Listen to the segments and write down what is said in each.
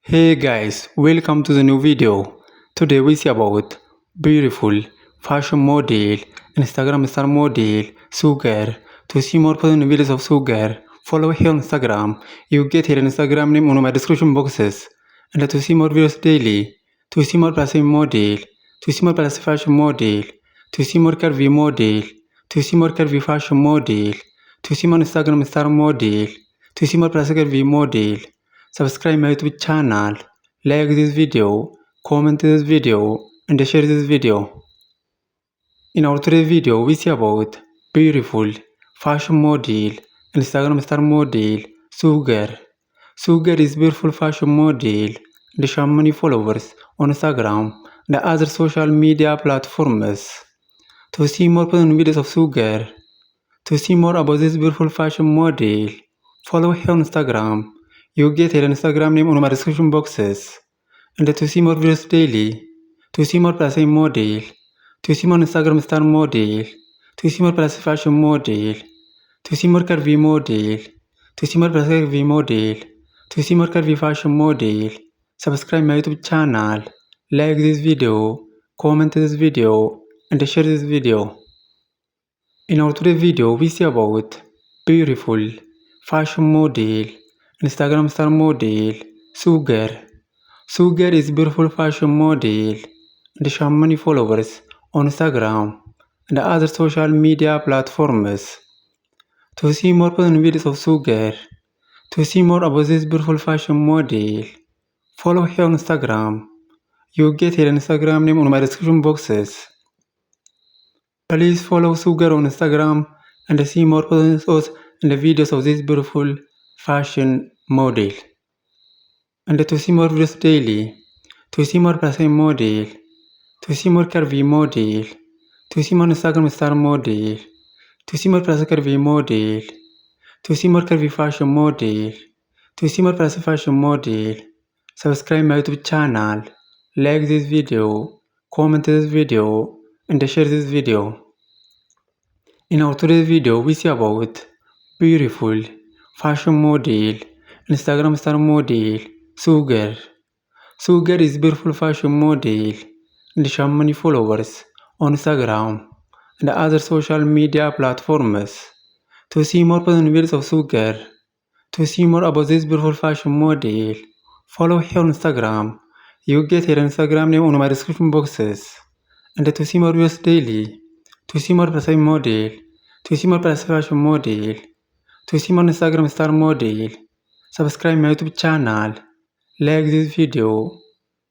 Hey guys, welcome to the new video. Today we see about beautiful fashion model, Instagram star model, Sugar. To see more fun videos of Sugar, follow her on Instagram. You get her Instagram name on my description boxes. And to see more videos daily, to see more plus model, to see more plus fashion model, to see more curvy model, to see more curvy fashion model, to see more Instagram star model, to see more plus curvy model. Subscribe my YouTube channel, like this video, comment this video, and share this video. In our today's video, we see about beautiful fashion model, Instagram star model, Sugar. Sugar is beautiful fashion model and she has many followers on Instagram and other social media platforms. To see more fun videos of Sugar, to see more about this beautiful fashion model, follow her on Instagram. You get her Instagram name on my description boxes. And to see more videos daily, to see more plus model, to see more Instagram star model, to see more plus fashion model, to see more curvy model, to see more plus curvy model, to see more curvy fashion model. Subscribe my YouTube channel, like this video, comment this video, and share this video. In our today's video, we see about beautiful fashion model, Instagram star model, Sugar. Sugar is beautiful fashion model and she has many followers on Instagram and other social media platforms. To see more fun videos of Sugar, to see more about this beautiful fashion model, follow her on Instagram. You get her Instagram name on my description boxes. Please follow Sugar on Instagram and see more photos and videos of this beautiful fashion model. And to see more videos daily, to see more fashion model, to see more curvy model, to see more Instagram star model, to see more plus curvy model, to see more curvy fashion model, to see more plus fashion model. Subscribe my YouTube channel, like this video, comment this video, and share this video. In our today's video, we see about beautiful fashion model, Instagram star model, Sugar. Sugar is beautiful fashion model and she has many followers on Instagram and other social media platforms. To see more fun videos of Sugar, to see more about this beautiful fashion model, follow her on Instagram. You get her Instagram name on my description boxes. And to see more videos daily, to see more plus model, to see more plus fashion model, to see more Instagram star model, subscribe my YouTube channel, like this video,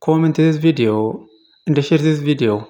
comment this video, and share this video.